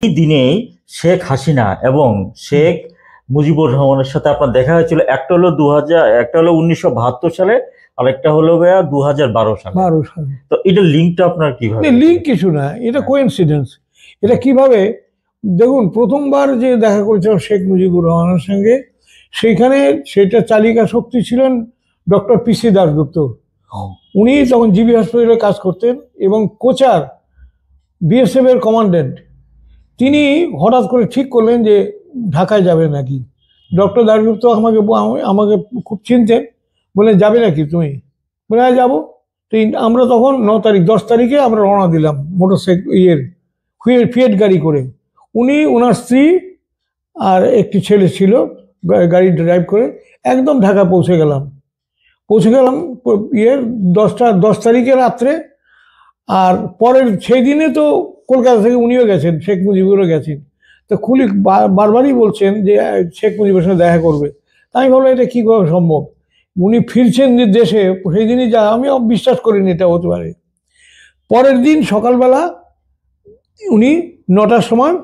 এই দিনেই শেখ হাসিনা এবং শেখ মুজিবুর রহমানের সাথে আপনার দেখা হয়েছিল। একটা হলো 2000, একটা হলো 1972 সালে, আর একটা হলো 2012 সালে। 12 সালে। তো এটা লিঙ্কটা আপনার কিভাবে? লিঙ্ক কিছু না, এটা কোইন্সিডেন্স। এটা কিভাবে দেখুন, প্রথমবার যে দেখা করেছিলাম শেখ মুজিবুর রহমানের সঙ্গে, সেখানে সেটা চালিকা শক্তি ছিলেন ডক্টর পিসি দাশগুপ্ত। উনি তখন জিবি হাসপাতালে কাজ করতেন এবং কোচার বিএসএফ এর কমান্ড্যান্ট। তিনি হঠাৎ করে ঠিক করলেন যে ঢাকায় যাবে নাকি। ডক্টর দাশগুপ্ত আমাকে খুব চিনতেন, বলে যাবে নাকি তুমি? বলে হ্যাঁ যাবো। তো আমরা তখন 9 তারিখ 10 তারিখে আমরা রওনা দিলাম মোটরসাইকেল ফিয়েট গাড়ি করে। উনি, ওনার স্ত্রী আর একটি ছেলে ছিল, গাড়ি ড্রাইভ করে একদম ঢাকা পৌঁছে গেলাম 10 তারিখে রাত্রে। আর পরের সেই দিনে তো কলকাতা থেকে উনিও গেছেন, শেখ মুজিবুরও গেছেন। তো খুলি বারবারই বলছেন যে শেখ মুজিবের সঙ্গে দেখা করবে। তাই ভাবলাম এটা কীভাবে সম্ভব, উনি ফিরছেন দেশে সেই দিনই যা, আমি বিশ্বাস করিনি এটা হতে পারে। পরের দিন সকালবেলা উনি 9টার সময়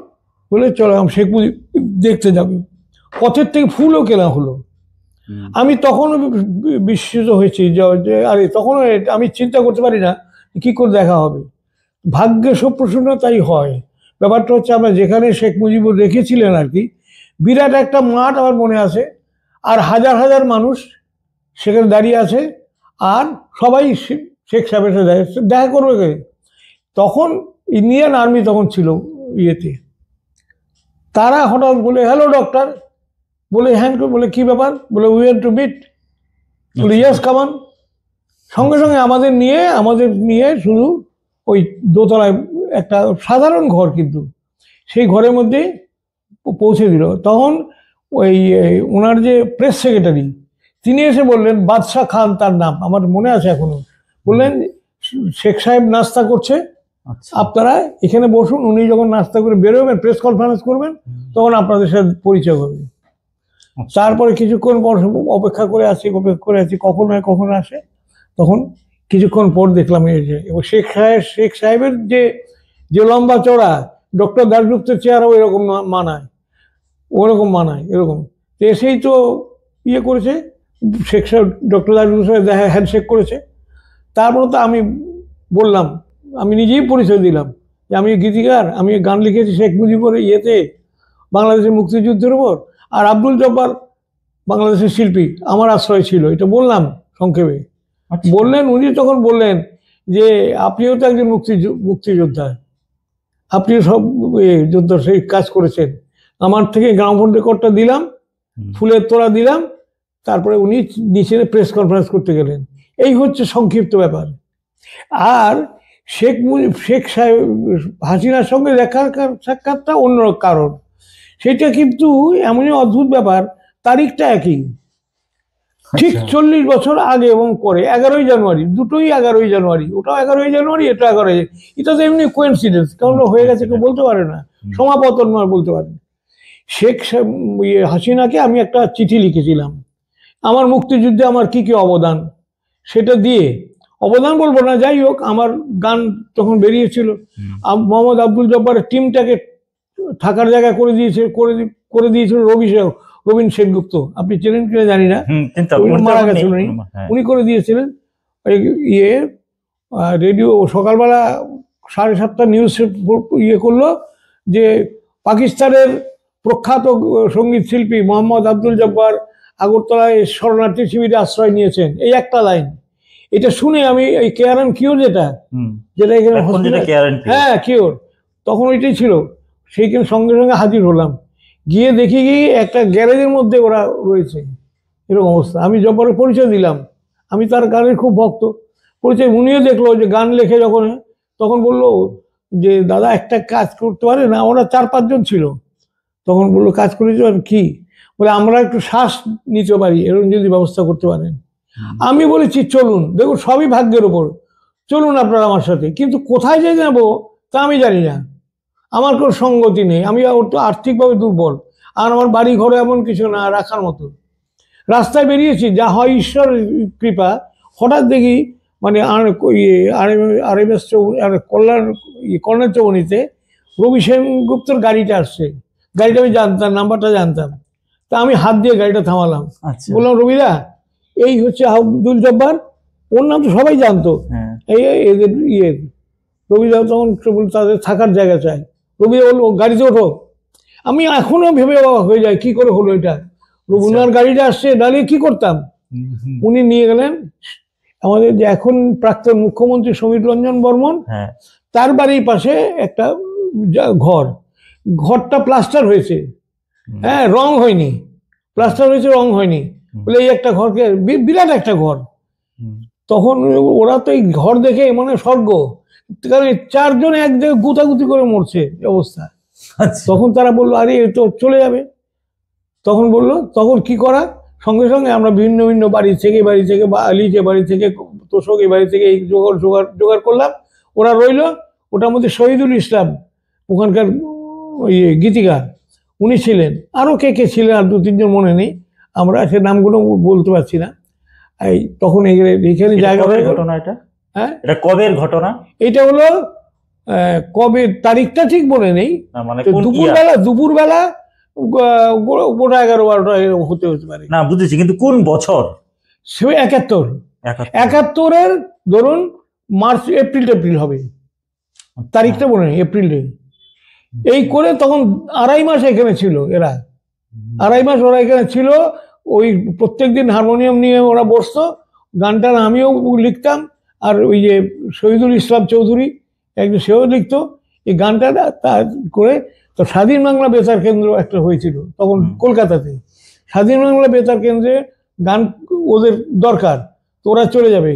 বলে চলো শেখ মুজিব দেখতে যাবে। পথের থেকে ফুলও কেনা হলো। আমি তখনও বিস্মিত হয়েছি যে আরে তখনও আমি চিন্তা করতে পারি না কি করে দেখা হবে। ভাগ্যে সব প্রশ্ন তাই হয়। ব্যাপারটা হচ্ছে আমরা যেখানে শেখ মুজিবুর রেখেছিলেন আর কি, বিরাট একটা মাঠ আমার মনে আছে, আর হাজার হাজার মানুষ সেখানে দাঁড়িয়ে আছে, আর সবাই শেখ সাহেবের সাথে দেখা করবে। তখন ইন্ডিয়ান আর্মি তখন ছিল ইয়েতে। তারা হঠাৎ বলে হ্যালো ডক্টর, বলে হ্যান্ড বলে কি ব্যাপার, বলে উই ওয়ান্ট টু মিট, বলে ইয়েস কামান। সঙ্গে সঙ্গে আমাদের নিয়ে শুধু ওই দোতলায় একটা সাধারণ ঘর, কিন্তু সেই ঘরের মধ্যে পৌঁছে দিল। তখন ওই ওনার যে প্রেস সেক্রেটারি, তিনি এসে বললেন, বাদশাহ খান তার নাম, আমার মনে আছে এখনো, বললেন শেখ সাহেব নাস্তা করছে, আপনারা এখানে বসুন, উনি যখন নাস্তা করে বেরোবেন প্রেস কনফারেন্স করবেন তখন আপনাদের সাথে পরিচয় হবে। তারপরে কিছুক্ষণ পর অপেক্ষা করে আছি কখন আসে। তখন কিছুক্ষণ পর দেখলাম এবং শেখ সাহেবের যে লম্বা চড়া, ডক্টর দাশগুপ্তের চেহারা ওইরকম মানায় এরকম। তো এসেই তো ইয়ে করেছে, শেখ সাহেব ডক্টর দাশগুপ্তের সাথে দেখা, হ্যান্ডশেক করেছে। তারপরে তো আমি বললাম, আমি নিজেই পরিচয় দিলাম যে আমি গীতিকার, আমি গান লিখেছি শেখ মুজিবুরের ইয়েতে, বাংলাদেশের মুক্তিযুদ্ধের উপর, আর আব্দুল জব্বার বাংলাদেশের শিল্পী আমার আশ্রয় ছিল, এটা বললাম সংক্ষেপে। বললেন, উনি তখন বললেন যে আপনিও তো একজন মুক্তিযোদ্ধা, আপনিও সব যুদ্ধ সেই কাজ করেছেন। আমার থেকে গ্রামোফোন রেকর্ডটা দিলাম, ফুলের তোড়া দিলাম, তারপরে উনি নিচে প্রেস করতে গেলেন। এই হচ্ছে সংক্ষিপ্ত ব্যাপার। আর শেখ সাহেব হাসিনার সঙ্গে সাক্ষাৎটা অন্য কারণ, সেটা কিন্তু এমনই অদ্ভুত ব্যাপার, তারিখটা একই, ঠিক 40 বছর আগে এবং পরে। 11ই জানুয়ারি, দুটোই 11ই জানুয়ারি, ওটাও 11ই জানুয়ারি, এটা 11ই। এটা তো এমনি কোইন্সিডেন্স, কারণ হয়ে গেছে, কেউ বলতে পারে না, সমাপতন বলতে পারে। শেখ হাসিনাকে আমি একটা চিঠি লিখেছিলাম, আমার মুক্তিযুদ্ধে আমার কি অবদান, সেটা দিয়ে, অবদান বলবো না, যাই হোক, আমার গান তখন বেরিয়েছিল। মোহাম্মদ আব্দুল জব্বারের টিমটাকে থাকার জায়গা করে দিয়েছিল রবীন সেনগুপ্ত, আপনি চেনেন কিনা জানি না, মারা গেছেন উনি, উনি করে দিয়েছিলেন। ইয়ে রেডিও সকালবেলা 7:30 নিউজ ইয়ে করলো যে পাকিস্তানের প্রখ্যাত সঙ্গীত শিল্পী মোহাম্মদ আব্দুল জব্বার আগরতলায় শরণার্থী শিবিরে আশ্রয় নিয়েছেন, এই একটা লাইন। এটা শুনে আমি এই কেয়ার অ্যান্ড কিওর যেটা এখানে, হ্যাঁ কিওর, তখন ওইটাই ছিল, সেইখানে সঙ্গে সঙ্গে হাজির হলাম। গিয়ে দেখি একটা গ্যারেজের মধ্যে ওরা রয়েছে, এরকম অবস্থা। আমি জব্বারের পরিচয় দিলাম, আমি তার গানের খুব ভক্ত, পরিচয়। উনিও দেখলো যে গান লেখে যখন, তখন বললো যে দাদা একটা কাজ করতে পারে না, ওরা 4-5 জন ছিল। তখন বললো কাজ করে কি, বলে আমরা একটু শ্বাস নিতে পারি, এরকম যদি ব্যবস্থা করতে পারেন। আমি বলেছি চলুন, দেখুন সবই ভাগ্যের ওপর, চলুন আপনারা আমার সাথে, কিন্তু কোথায় যে যাবো তা আমি জানি না, আমার কোনো সঙ্গতি নেই, আমি একটু আর্থিকভাবে দুর্বল, আর আমার বাড়ি ঘরে এমন কিছু না রাখার মতো। রাস্তায় বেরিয়েছি, যা হয় ঈশ্বর কৃপা, হঠাৎ দেখি মানে কল্যাণ চৌবনীতে রবি সেনগুপ্তর গাড়িটা আসছে, গাড়িটা আমি জানতাম, নাম্বারটা জানতাম। তা আমি হাত দিয়ে গাড়িটা থামালাম, আচ্ছা। বললাম রবিদা এই হচ্ছে আব্দুল জব্বার, ওর নাম তো সবাই জানতো। হ্যাঁ। এই এদের রবিদা তখন তাদের থাকার জায়গা চাই। রবিদা বললো গাড়িতে ওঠো। আমি এখনো ভেবে অবাক হয়ে যাই কি করে হলো এটা, রবীন্দ্রনাথ গাড়িটা আসছে, দাঁড়িয়ে কি করতাম। উনি নিয়ে গেলেন আমাদের যে এখন প্রাক্তন মুখ্যমন্ত্রী সমীর রঞ্জন বর্মন, তার বাড়ির পাশে একটা ঘরটা প্লাস্টার হয়েছে, হ্যাঁ রং হয়নি, প্লাস্টার হয়েছে রং হয়নি বলে এই একটা ঘরকে, বিরাট একটা ঘর। তখন ওরা তো এই ঘর দেখে মানে স্বর্গ, কারণ 4 জন এক জায়গায় গুতাগুতি করে মরছে অবস্থা। তখন তারা বললো আরে তো চলে যাবে। তখন বললো তখন কি করা, সঙ্গে সঙ্গে আমরা ভিন্ন ভিন্ন বাড়ি থেকে লিচে বাড়ি থেকে তোষক এই বাড়ি থেকে এই জোগাড় করলাম। ওরা রইল, ওটার মধ্যে শহীদুল ইসলাম ওখানকার গীতিকার উনি ছিলেন, আরো কে কে ছিলেন আর 2-3 জন মনে নেই, আমরা সে নামগুলো বলতে পারছি না। এই তখন এখানে জায়গা ঘটনা, এটা হ্যাঁ এটা কবের ঘটনা? এটা হলো কবে তারিখটা ঠিক মনে নেই, মানে দুপুরবেলা 11-12 হতে পারে না, বুঝেছি, কিন্তু কোন বছর? সে 71-এর ধরুন মার্চ এপ্রিল হবে, তারিখটা মনে নেই, এপ্রিলে। এই করে তখন 2.5 মাস এখানে ছিল এরা, 2.5 মাস ওরা এখানে ছিল। ওই প্রত্যেকদিন হারমোনিয়াম নিয়ে ওরা বসতো, গানটা আমিও লিখতাম, আর ওই যে শহীদুল ইসলাম চৌধুরী একজন সেও লিখতো এই গানটা। তা করে তো স্বাধীন বাংলা বেতার কেন্দ্র একটা হয়েছিল তখন কলকাতাতে, স্বাধীন বাংলা বেতার কেন্দ্রে গান ওদের দরকার, তো ওরা চলে যাবে।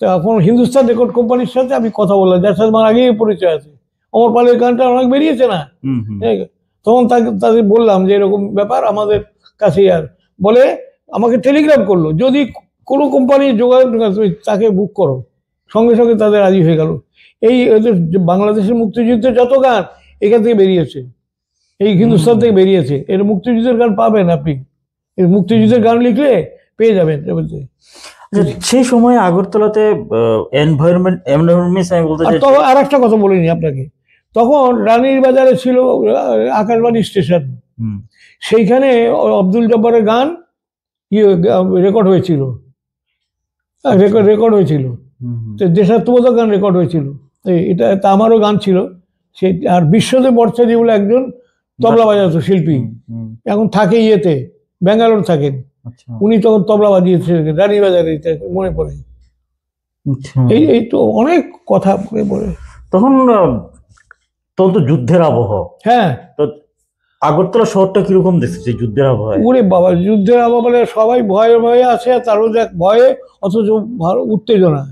তখন হিন্দুস্তান রেকর্ড কোম্পানির সাথে আমি কথা বললাম, যার সাথে আমার আগেই পরিচয় আছে, অমর পালের গানটা অনেক বেরিয়েছে না, তখন তাদের বললাম যে এরকম ব্যাপার আমাদের কাছে, আর বলে আমাকে টেলিগ্রাম করলো যদি কোনো কোম্পানি যোগাযোগ তাকে বুক করো, সঙ্গে সঙ্গে তাদের রাজি হয়ে গেল। এই বাংলাদেশের মুক্তিযুদ্ধের যত গান এখান থেকে বেরিয়েছে, এই হিন্দুস্তান থেকে বেরিয়েছে। এর মুক্তিযুদ্ধের গান পাবেন আপনি, এর মুক্তিযুদ্ধের গান লিখলে পেয়ে যাবেন। সেই সময় আগরতলাতে এনভায়রনমেন্ট আমি বলতে চাই, তখন আর একটা কথা বলিনি আপনাকে, তখন রানীর বাজারে ছিল আকাশবাণী স্টেশন, সেইখানে আব্দুল জব্বারের গান রেকর্ড হয়েছিল, দেশাত্মবোধক গান রেকর্ড হয়েছিল। এটা আমারও গান ছিল সে। আর বিশ্বদেব ভট্টাচার্য বলে একজন তবলা বাজাতো শিল্পী, এখন থাকে ইয়েতে ব্যাঙ্গালোর থাকেন, উনি তখন তবলা বাজিয়েছিলেন রানীবাজারে, মনে পড়ে। এই তো অনেক কথা মনে পড়ে। তখন তো যুদ্ধের আবহাওয়া, হ্যাঁ, তো আগরতলা শহরটা কিরকম দেখছে যুদ্ধের আবহাওয়া? ওরে বাবা, যুদ্ধের আবহাওয়া মানে সবাই ভয়ে ভয়ে আছে, তারও দেখ ভয়ে, অথচ ভালো উত্তেজনা,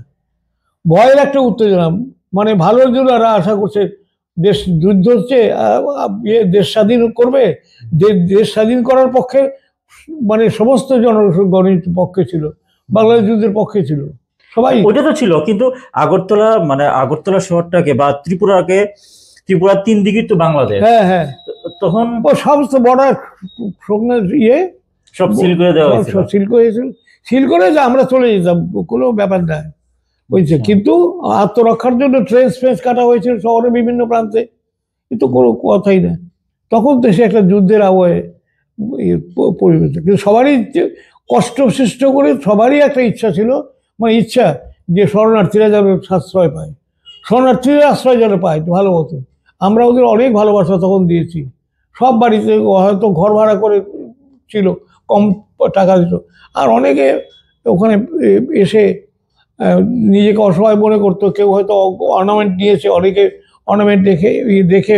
ভয়ের একটা উত্তেজনা, মানে ভালোর জন্য এরা আশা করছে দেশ যুদ্ধ হচ্ছে, দেশ স্বাধীন করবে, দেশ স্বাধীন করার পক্ষে, মানে সমস্ত জনগণের পক্ষে ছিল, বাংলাদেশ যুদ্ধের পক্ষে ছিল সবাই, ওটা তো ছিল। কিন্তু আগরতলা মানে আগরতলা শহরটাকে বা ত্রিপুরার 3 দিকে তো বাংলাদেশ, হ্যাঁ হ্যাঁ, তখন ও সমস্ত বর্ডার সব সিল করে দেওয়া হয়েছিল, সিল করে যে আমরা চলে যেতাম, কোনো ব্যাপার না বুঝছে। কিন্তু আত্মরক্ষার জন্য ট্রেন কাটা হয়েছিল শহরের বিভিন্ন প্রান্তে, কিন্তু কোনো কথাই না। তখন তো সে একটা যুদ্ধের আবহে পরিবেশ, কিন্তু সবারই কষ্ট সৃষ্ট করে সবারই একটা ইচ্ছা ছিল, মানে ইচ্ছা যে শরণার্থীরা যেন সাশ্রয় পায়, শরণার্থীরা আশ্রয় যেন পায় ভালো মতো। আমরা ওদের অনেক ভালোবাসা তখন দিয়েছি, সব বাড়িতে হয়তো ঘর ভাড়া করে ছিল, কম টাকা দিত, আর অনেকে ওখানে এসে নিজেকে অসহায় মনে করতো, কেউ হয়তো অর্নামেন্ট নিয়েছে, অনেকে অর্নামেন্ট দেখে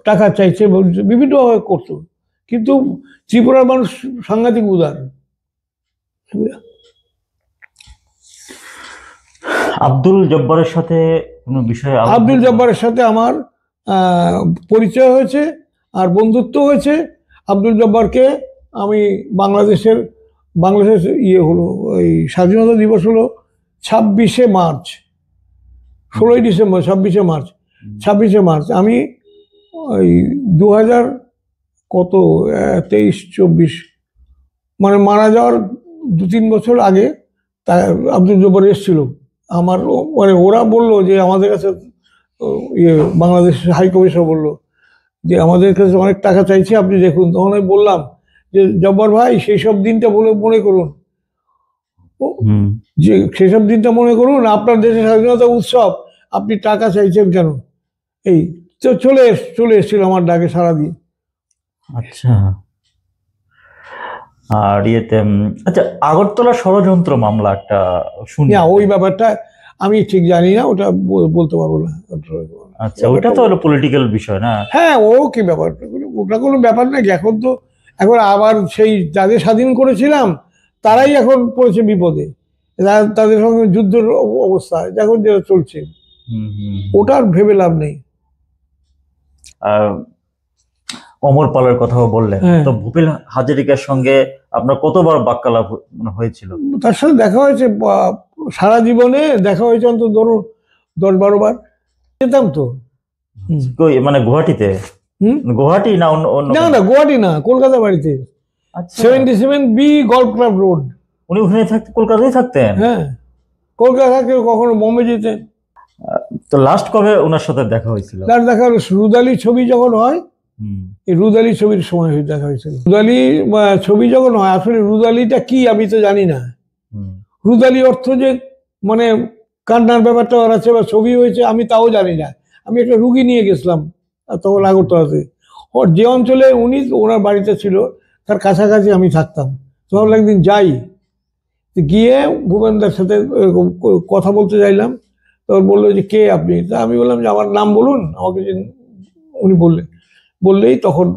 টাকা চাইছে, বিভিন্নভাবে করতো। কিন্তু ত্রিপুরার মানুষ সাংঘাতিক উদার। আব্দুল জব্বারের সাথে কোনো বিষয়ে? আব্দুল জব্বারের সাথে আমার পরিচয় হয়েছে আর বন্ধুত্ব হয়েছে। আব্দুল জব্বারকে আমি বাংলাদেশ হলো ওই স্বাধীনতা দিবস হলো 26শে মার্চ, 16ই ডিসেম্বর, 26শে মার্চ আমি ওই 2023-24 মানে মারা যাওয়ার 2-3 বছর আগে তা আব্দুল জব্বার এসেছিল আমার, মানে ওরা বললো যে আমাদের কাছে বাংলাদেশ হাই কমিশনার বললো যে আমাদের কাছে অনেক টাকা চাইছে, আপনি দেখুন। তখন আমি বললাম যে জব্বার ভাই, সেই সব দিনটা মনে করুন, যে সেসব দিনটা মনে করুন, আপনার দেশের স্বাধীনতা উৎসব, আপনি টাকা চাইছেন কেন? এই তো চলে এসেছিল আমার ডাকে সারাদিন। আচ্ছা। আর আচ্ছা, আগরতলা ষড়যন্ত্র মামলা একটা শুনি। না, ওই ব্যাপারটা আমি ঠিক জানি না, ওটা বলতে পারবো না। আচ্ছা, ওটা তো হলো পলিটিক্যাল বিষয় না? হ্যাঁ, ও কি ব্যাপার, ওটা কোনো ব্যাপার নাকি? এখন আবার সেই যাদের স্বাধীন করেছিলাম তারাই এখন পড়েছে বিপদে, তাদের সঙ্গে যুদ্ধের অবস্থা এখন যেটা চলছে, ওটা আর ভেবে লাভ নেই। অমর পালের কথাও বললেন, তো ভূপেন হাজারিকার সঙ্গে আপনার কতবার বাক্যালাপ হয়েছিল? তার সাথে দেখা হয়েছে, সারা জীবনে দেখা হয়েছে অন্তত ধরুন 10-12 বার। যেতাম তো। মানে গুয়াহাটিতে? গুয়াহাটি না অন্য? না, গুয়াহাটি না, কলকাতা বাড়িতে। 77B golf club road. উনি ওখানে কলকাতায় থাকতেন? হ্যাঁ, কলকাতা থাকতে কখনো বোম্বে যেতেন। তো লাস্ট কবে ওনার সাথে দেখা হয়েছিল? লাস্ট দেখা হলো রুদালি ছবি যখন হয়, এই রুদালি ছবির সময় দেখা হয়েছিল। রুদালি ছবি যখন হয়, আসলে রুদালিটা কি আমি তো জানি না। রুদালি অর্থ যে মানে কান্নার ব্যাপারটা আছে বা ছবি হয়েছে আমি তাও জানি না। আমি একটা রুগী নিয়ে গেছিলাম তখন আগরতলাতে, ওর যে অঞ্চলে উনি ওনার বাড়িতে ছিল তার কাছাকাছি আমি থাকতাম। তখন একদিন যাই, গিয়ে ভূপেনদার সাথে কথা বলতে চাইলাম, তখন বললো যে কে আপনি? তা আমি বললাম যে আমার নাম বলুন আমাকে। উনি বললেই তখন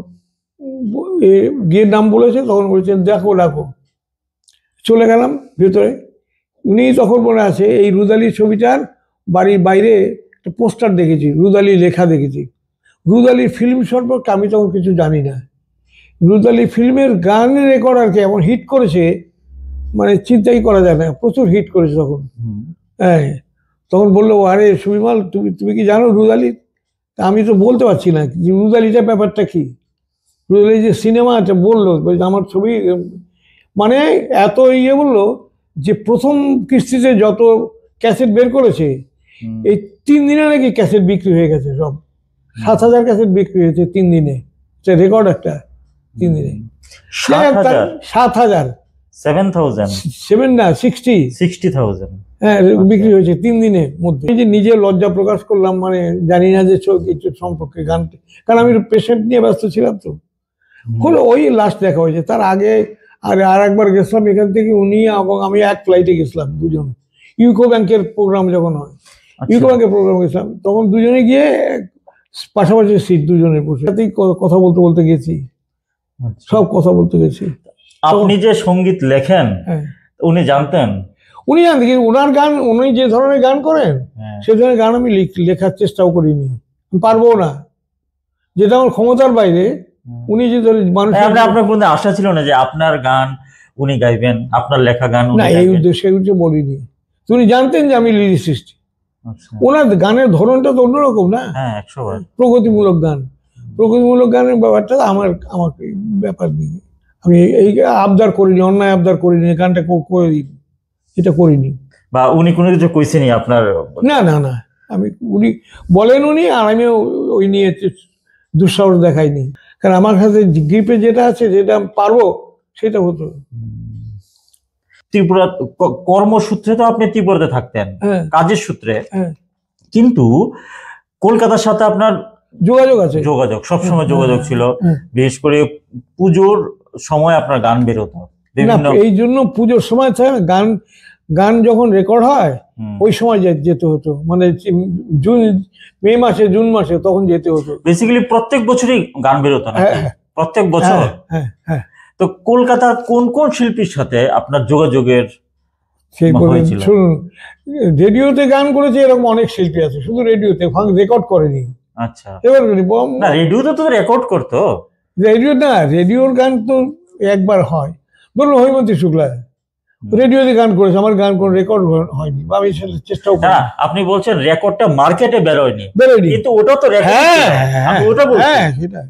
গিয়ে নাম বলেছে, তখন বলেছেন ডাকো। চলে গেলাম ভেতরে। উনি তখন মনে আছে এই রুদালি ছবিটার বাড়ির বাইরে একটা পোস্টার দেখেছি, রুদালি লেখা দেখেছি। রুদালি ফিল্ম সম্পর্কে আমি তখন কিছু জানি না। রুদালি ফিল্মের গান রেকর্ড আর কি এমন হিট করেছে, মানে চিন্তাই করা যায় না, প্রচুর হিট করেছে তখন। হ্যাঁ, তখন বললো আরে সুবিমল, তুমি কি জানো রুদালি? তা আমি তো বলতে পারছি না যে রুদালিটা ব্যাপারটা কি। রুদালি যে সিনেমাটা বললো, আমার ছবি মানে এত বললো যে প্রথম কিস্তিতে যত ক্যাসেট বের করেছে এই 3 দিনে নাকি ক্যাসেট বিক্রি হয়ে গেছে সব। 7,000 ক্যাসেট বিক্রি হয়েছে 3 দিনে, সে রেকর্ড একটা 3 দিনে। 7,000 7 না 60,000 হ্যাঁ বিক্রি হয়েছে 3 দিনের মধ্যে। এই যে নিজে লজ্জা প্রকাশ করলাম, মানে জানি না যে কিছু সম্পর্কে গান, কারণ আমি পেশেন্ট নিয়ে ব্যস্ত ছিলাম। তো হলো ওই লাস্ট দেখা হয়েছে। তার আগে আর একবার গেছিলাম এখান থেকে, উনি এবং আমি এক ফ্লাইটে গেছিলাম দুজন, ইউকো ব্যাংকের প্রোগ্রাম যখন হয়। ইউকো ব্যাংকের প্রোগ্রাম গেছিলাম, তখন দুজনে গিয়ে পাশাপাশি সিট, দুজনের বসে কথা বলতে গেছি, সব কথা বলতে গেছি। আপনি যে সঙ্গীত লেখেন উনি জানতেন? উনি জানতেন, কিন্তু ওনার গান, উনি যে ধরনের গান করেন সে ধরনের গান আমি লেখার চেষ্টাও করিনি, পারবো না, যেটা আমার ক্ষমতার বাইরে। উনি যে মানুষ, আপনার মধ্যে আশা ছিল না যে আপনার গান উনি গাইবেন, আপনার লেখা গান? না, এই উদ্দেশ্যে বলিনি। উনি জানতেন যে আমি লিরিসিস্ট। ওনার গানের ধরনটা তো অন্যরকম না, প্রগতিমূলক গানের ব্যাপারটা আমাকে ব্যাপার নেই। আমি এই আবদার করিনি, অন্যায় আবদার করিনি, গানটা করে দিই, এটা করিনি। বা উনি কোনো কিছু কইছেনি আপনার? না, আমি উনি বলেন উনি, আর আমি ওই নিয়ে দুঃসাহস দেখাইনি, কারণ আমার কাছে গ্রিপে যেটা আছে, যেটা পারবো সেটা হতো। ত্রিপুরা কর্মসূত্রে তো আপনি ত্রিপুরাতে থাকতেন, কাজের সূত্রে, কিন্তু কলকাতার সাথে আপনার যোগাযোগ সবসময় যোগাযোগ ছিল। বিশেষ করে পুজোর সময় আপনার গান বেরোতো বিভিন্ন, এই জন্য পুজোর সময় গান যখন রেকর্ড হয় ওই সময় যেতে হতো, মানে মে মাসে জুন মাসে তখন যেতে হতো। বেসিক্যালি প্রত্যেক বছরই গান বেরোতো না? প্রত্যেক বছর? হ্যাঁ। তো কলকাতার কোন কোন শিল্পীর সাথে আপনার যোগাযোগের? শুনুন, রেডিওতে গান করেছে এরকম অনেক শিল্পী আছে, শুধু রেডিওতে, রেকর্ড করেনি। আচ্ছা, এবার না, রেডিওতে তো রেকর্ড করতো। রেডিওর গান তো একবার হয়, ধরুন হৈমন্তী শুক্লা রেডিওতে গান করেছে, আমার গান কোন রেকর্ড হয়নি, বা আমি চেষ্টাও করি। আপনি বলছেন রেকর্ডটা মার্কেটে বেরোয়নি, কিন্তু ওটা তো সেটা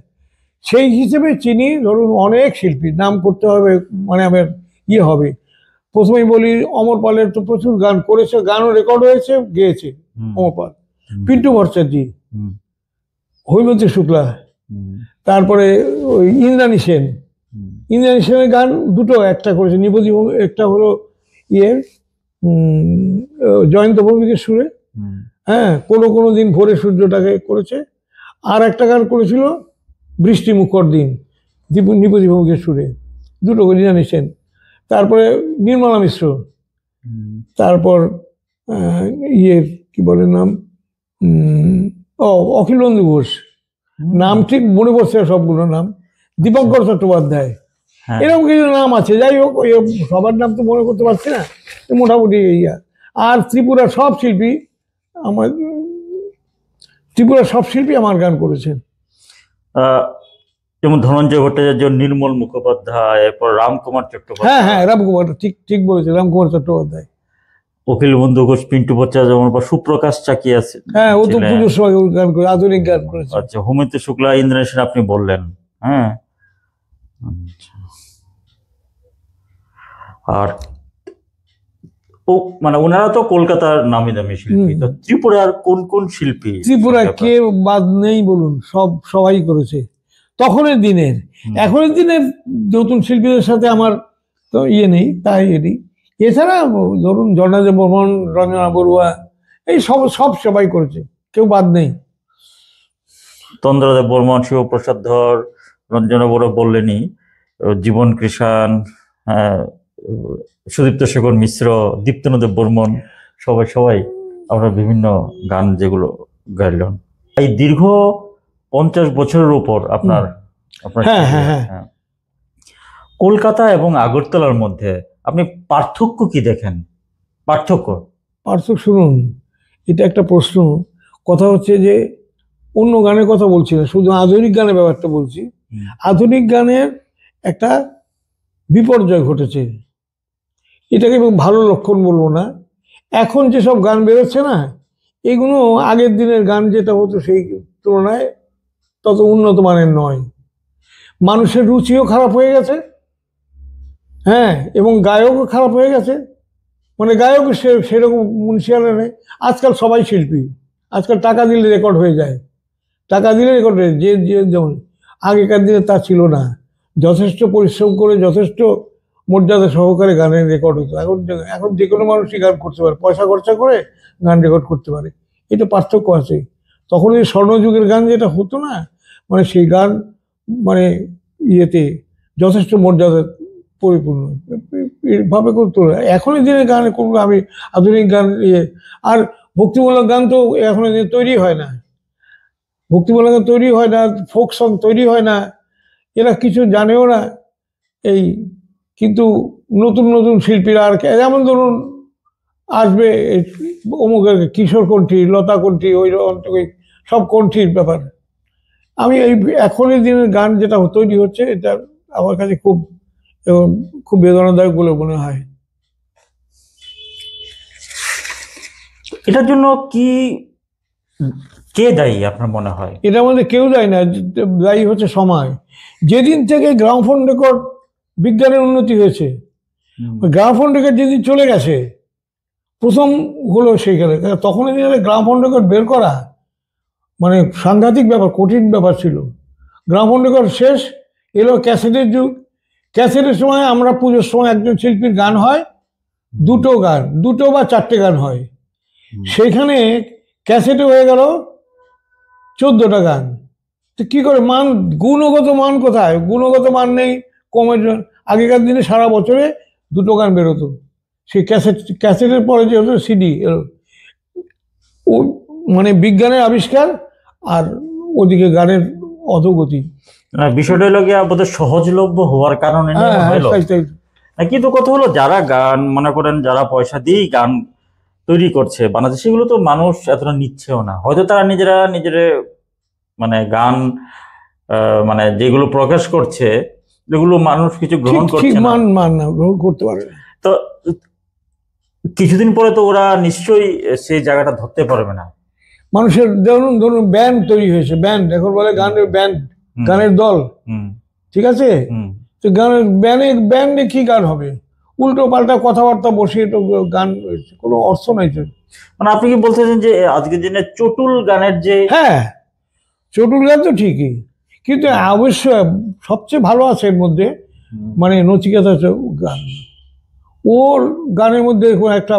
সেই হিসেবে চিনি। ধরুন অনেক শিল্পী নাম করতে হবে, মানে আমার হবে। প্রথমেই বলি অমর পালের তো প্রচুর গান করেছে, গানও রেকর্ড হয়েছে, গেয়েছে অমর পাল। পিন্টু ভট্টাচার্য, হৈমন্তী শুক্লা, তারপরে ওই ইন্দ্রাণী সেন। ইন্দ্রাণী সেনের গান দুটো, একটা করেছে নিপতি, একটা হলো জয়ন্ত ভৌমিকের সুরে, হ্যাঁ, কোনো দিন ভোরে সূর্যটাকে করেছে। আর একটা গান করেছিল বৃষ্টি মুখর দিন, নিপতি ভৌমিকের সুরে, দুটো ইন্দ্রাণী সেন। তারপরে নির্মলা মিশ্র, তারপর কি বলে নাম, অখিল বন্ধু ঘোষ, নাম ঠিক মনে পড়ছে সবগুলো নাম, দীপঙ্কর চট্টোপাধ্যায়, এরকম কিছু নাম আছে। যাই হোক, সবার নাম তো মনে করতে পারছি না, মোটামুটি এই। আর ত্রিপুরার সব শিল্পী আমার গান করেছেন। যেমন ধনঞ্জয় ভট্টাচার্য, নির্মল মুখোপাধ্যায়, এরপর রামকুমার চট্টোপাধ্যায়। হ্যাঁ, রামকুমার, ঠিক বলেছে, রামকুমার চট্টোপাধ্যায়, অখিল বন্ধু ঘোষ, পিন্টু ভট্টাচার্য, সুপ্রকাশ চাকি আছে। হ্যাঁ, ও তো পুজোর সময় গান করে, আধুনিক গান করেছে। আচ্ছা, হৈমন্তী শুক্লা, ইন্দ্রাণী সেন আপনি বললেন। হ্যাঁ, আর মানে ওনারা তো কলকাতার নামি দামি শিল্পী। তো ত্রিপুরার কোন কোন শিল্পী? ত্রিপুরা কে বাদ নেই বলুন, সবাই করেছে তখনের দিনের। এখনের দিনের নতুন শিল্পীদের সাথে আমার তো নেই, তাই এটি। এছাড়া ধরুন জর্ণাদেব বর্মন, রঞ্জনা বড়ুয়া, এই সবাই করেছে, কেউ বাদ নেই। তন্দ্রদেব বর্মন, শিবপ্রসাদ ধর, রঞ্জনা বড়ুয়া বললেনই, জীবন কৃষাণ, সুদীপ্ত শেখর মিশ্র, দীপ্তনদেব বর্মন, সবাই আমরা বিভিন্ন গান যেগুলো গাইলেন। এই দীর্ঘ 50 বছরের উপর আপনার কলকাতা এবং আগরতলার মধ্যে আপনি পার্থক্য কি দেখেন? পার্থক্য শুনুন, এটা একটা প্রশ্ন। কথা হচ্ছে যে অন্য গানের কথা বলছি না, শুধু আধুনিক গানের ব্যাপারটা বলছি। আধুনিক গানের একটা বিপর্যয় ঘটেছে, এটাকে ভালো লক্ষণ বলবো না। এখন যেসব গান বেরোচ্ছে না, এগুলো আগের দিনের গান যেটা হতো সেই তুলনায় তত উন্নত মানের নয়। মানুষের রুচিও খারাপ হয়ে গেছে, হ্যাঁ, এবং গায়কও খারাপ হয়ে গেছে। মানে গায়ক সেরকম মুন্সিয়ালে নেই। আজকাল সবাই শিল্পী, আজকাল টাকা দিলে রেকর্ড হয়ে যায়, টাকা দিলে রেকর্ড হয়ে যে যেমন। আগেকার দিনে তা ছিল না, যথেষ্ট পরিশ্রম করে যথেষ্ট মর্যাদা সহকারে গানের রেকর্ড হতো। এখন যে কোনো মানুষই গান করতে পারে, পয়সা খরচা করে গান রেকর্ড করতে পারে, এটা পার্থক্য আছে। তখন এই স্বর্ণযুগের গান যেটা হতো না, মানে সেই গান মানে যথেষ্ট মর্যাদা পরিপূর্ণ ভাবে করতো। এখনের দিনের গান কোনো আমি আধুনিক গান আর ভক্তিমূলক গান তো এখনের দিনে তৈরি হয় না, ভক্তিমূলক গান তৈরি হয় না, ফোক সং তৈরি হয় না, এরা কিছু জানেও না। কিন্তু নতুন নতুন শিল্পীরা, আর যেমন ধরুন আসবে অমুকের কিশোর কণ্ঠী, লতা কণ্ঠী, ওই সব কণ্ঠীর ব্যাপার। আমি এই এখনের দিনের গান যেটা তৈরি হচ্ছে, এটা আমার কাছে খুব বেদনাদায়ক বলে মনে হয়। এটার জন্য কে দায়ী আপনার মনে হয়? এটার মধ্যে কেউ দায়ী না, দায়ী হচ্ছে সময়। যেদিন থেকে গ্রামোফোন রেকর্ড বিজ্ঞানের উন্নতি হয়েছে, গ্রামোফোন রেকর্ড যেদিন চলে গেছে, প্রথম হলো সেইখানে। তখন গ্রামোফোন রেকর্ড বের করা মানে সাংঘাতিক ব্যাপার, কঠিন ব্যাপার ছিল। গ্রামোফোন রেকর্ড শেষ, এলো ক্যাসেটের যুগ। ক্যাসেটের সময় আমরা পুজোর সময় একজন শিল্পীর গান হয়, দুটো বা 4টে গান হয়, সেখানে ক্যাসেটে হয়ে গেল 14টা গান। তো কি করে গুণগত মান কোথায়? গুণগত মান নেই, কমের জন্য। আগেকার দিনে সারা বছরে 2টো গান বেরোতো, সেই ক্যাসেটের পরে যে হতো সিডি। মানে বিজ্ঞানের আবিষ্কার আর ওদিকে গানের অধোগতি। বিষয়টা হলো গিয়ে বোধহয় সহজলভ্য হওয়ার কারণে। কিন্তু কথা হলো, যারা গান মনে করেন যারা পয়সা দিয়ে গান তৈরি করছে বাংলাদেশে, সেগুলো তো মানুষ এতটা নিচ্ছেও না। হয়তো তারা নিজেরা মানে গান মানে যেগুলো প্রকাশ করছে, যেগুলো মানুষ কিছু গ্রহণ করছে না, গ্রহণ করতে পারে। তো কিছুদিন পরে তো ওরা নিশ্চয়ই সেই জায়গাটা ধরতে পারবে না। মানুষের ধরুন ব্যান্ড তৈরি হয়েছে, ব্যান্ড এখন বলে গানের ব্যান্ড, গানের দল, ঠিক আছে? তো গানের ব্যান্ডে কি গান হবে? উল্টো পাল্টা কথাবার্তা বসিয়ে তো গান, কোনো অর্থ নাই তো। মানে আপনি কি বলতেছেন যে আজকের দিনে চটুল গানের যে, হ্যাঁ চটুল গান তো ঠিকই, কিন্তু অবশ্যই সবচেয়ে ভালো আছে এর মধ্যে মানে নচিকেতা গান। ওর গানের মধ্যে একটা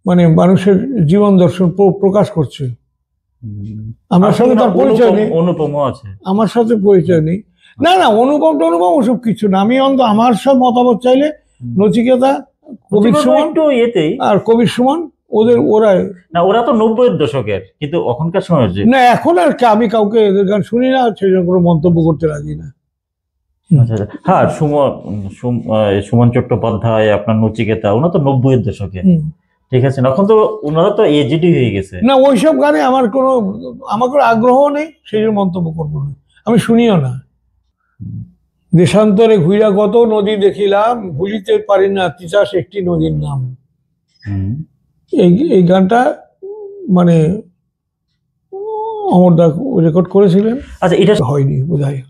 মানে মানুষের জীবন দর্শন প্রকাশ করছে। আমার সাথে তার পরিচয় নেই, অনুপম আছে, আমার সাথে পরিচয় নেই। না না, অনুপম টনুপম ওসব কিছু না। আমি অন্তত আমার সব মতামত চাইলে নচিকেতা, কবির সুমন আর কবির সুমন, ওরা তো 90-এর দশকের, কিন্তু এখনকার সময় না, এখন আর আমি কাউকে এদের গান শুনি না, সেই জন্য কোনো মন্তব্য করতে রাজি না। হ্যাঁ, সুমন চট্টোপাধ্যায়, আপনার নচিকেতা, ওনারা তো 90-এর দশকে, ঠিক আছে, এখন তো ওনারা তো এজেডি হয়ে গেছে। না, ওইসব গানে আমার কোনো আগ্রহ নেই, সেই জন্য মন্তব্য করবো না, আমি শুনিও না। দেশান্তরে ঘুইরা কত নদী দেখিলাম, ভুলিতে পারি না তিতাস একটি নদীর নাম। এই গানটা মানে অমর দা রেকর্ড করেছিলেন। আচ্ছা, এটা হয়নি বোধহয়।